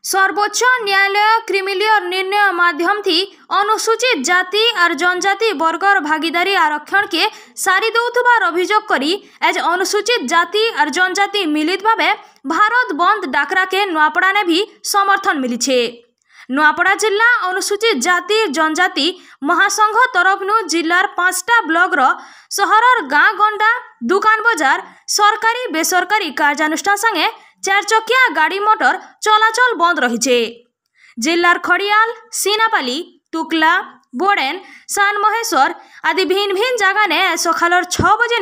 सर्वोच्च न्यायालय क्रिमिलियर निर्णय माध्यम थी अनुसूचित जाति और जनजाति वर्गर भागीदारी आरक्षण के सारी दौथुबार अभियोग करी एज अनुसूचित जाति और जनजाति मिलित भावे भारत बंद डाकरा के नुआपड़ा ने भी समर्थन मिली छे। नुआपड़ा जिला अनुसूचित जाति जनजाति महासंघ तरफनु जिलार 5टा ब्लॉक सहरर गाँ गंडा दुकान बजार सरकारी बेसरकारी कार्यानुष्ठान संगे 4 चकिया गाड़ी मोटर चलाचल बंद रही। जिलार खड़ियाल सीनापाली टुकला बोडेन सान महेश्वर आदि भिन्न भिन्न जगह ने सकालर 6 बजे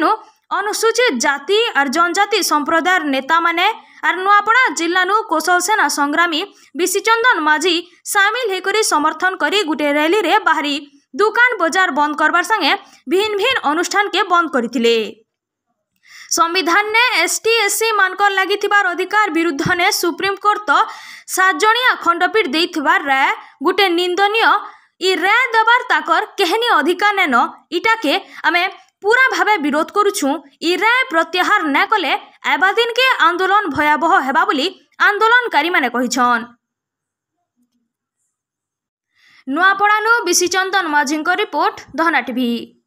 अनुसूचित जाति और जनजाति संप्रदाय नेता माने और नुआपड़ा जिल्लानु कौशल सेना संग्रामी विशिचंदन माझी सामिल होकर समर्थन करी गुटे रैली रे बाहरी दुकान बजार बंद करबार संगे भिन्न भिन्न अनुष्ठान के बंद करथिले। संविधान ने एसटी/एससी मानकर लगी अधिकार विरुद्ध ने सुप्रीम कोर्ट 7 जणिया खंडपीठ देइथिबा राय गुटे निंदनीय। इ राय दबार ताकर केहनी अधिकार नेन इटा के आमे पूरा भावे विरोध करुछु। इ राय प्रत्याहार न कले एबादिन के आंदोलन भयावह हेबा बोली आंदोलनकारी माने कहिछन। नुआपड़ानु विशिचंदन माझी रिपोर्ट दहना टीवी।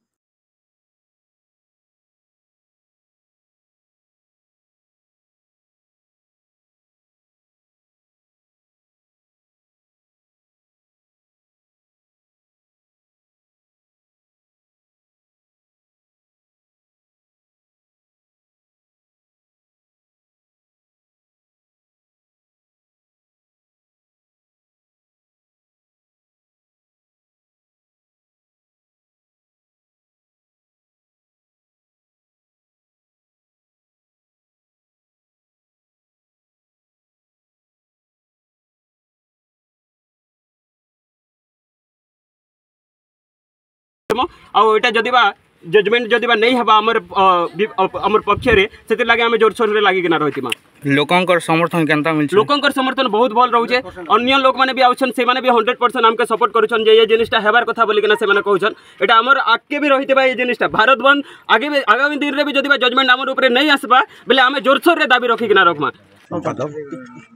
आटा जदिबा जजमेंट जदिबा नहीं हबा हमर पक्ष रे सेति लागे हम जोर सोर रे लागी किना रहितिमा। लोकंकर समर्थन केनता मिलछ? लोकंकर समर्थन बहुत भल रहउछे। अन्य लोक माने भी आउछन से माने भी 100% हमके सपोर्ट करूछन जे ये जिनिसटा हेबार कथा बोली किना से माने कहउछन। एटा हमर आके भी रहितबा ये जिनिसटा भारत बंद आगे आगामी दिन रे भी जदिबा जजमेंट हमर ऊपर नहीं आसबा बेले हम जोर सोर रे दाबी रखी किना रखमा।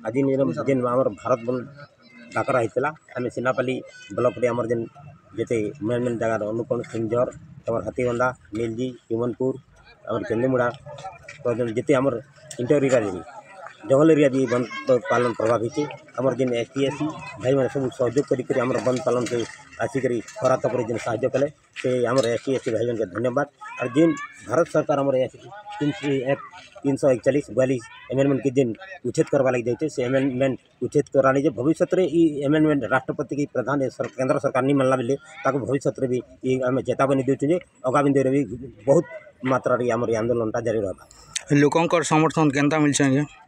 आदि निरम जेन हमर भारत बंद डाकरा हितला हम सिनापाली ब्लॉक रे हमर जेन जेते मेन मेन जगह अनुकोण सिंजर तमर हाथीगंदा नीलजी हिमनपुर और केंदीमुड़ा तो जेते हमर इंटर एरिया जंगल एरिया भी बंद पालन प्रभावित है। हमर जेन एसटी/एससी भाई मैंने सब सहयोग करी हमर बंद पालन से आसिक खरा तक जेन साहय कले से हमर एसटी/एससी भाई के धन्यवाद। और जेन भारत सरकार हमर 341-42 एमेंडमेंट के जेन उच्छेद करवा लगी जाए से एमेंडमेंट उच्छेद कराने जे भविष्य रे एमेंडमेंट राष्ट्रपति की प्रधान केंद्र सरकार नहीं मानला बेले ताको भविष्य रे भी आम चेतावनी देचु जे आगामी दिन भी बहुत मात्रा रे हमर आंदोलन जारी रहबा। लोकंकर समर्थन केनता मिलछ?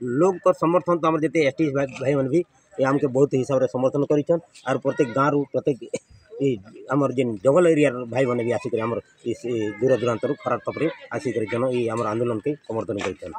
लोग समर्थन तो हमर जेते एसटी भाई मन भी हमके बहुत हिसाब रे समर्थन करिछन और प्रत्येक गाँव रु प्रत्येक हमर जेन जंगल एरिया भाई मैंने भी आसिक हमर दूर दूरांतर खराब तपरे आसिक जन आंदोलन के समर्थन करिछन।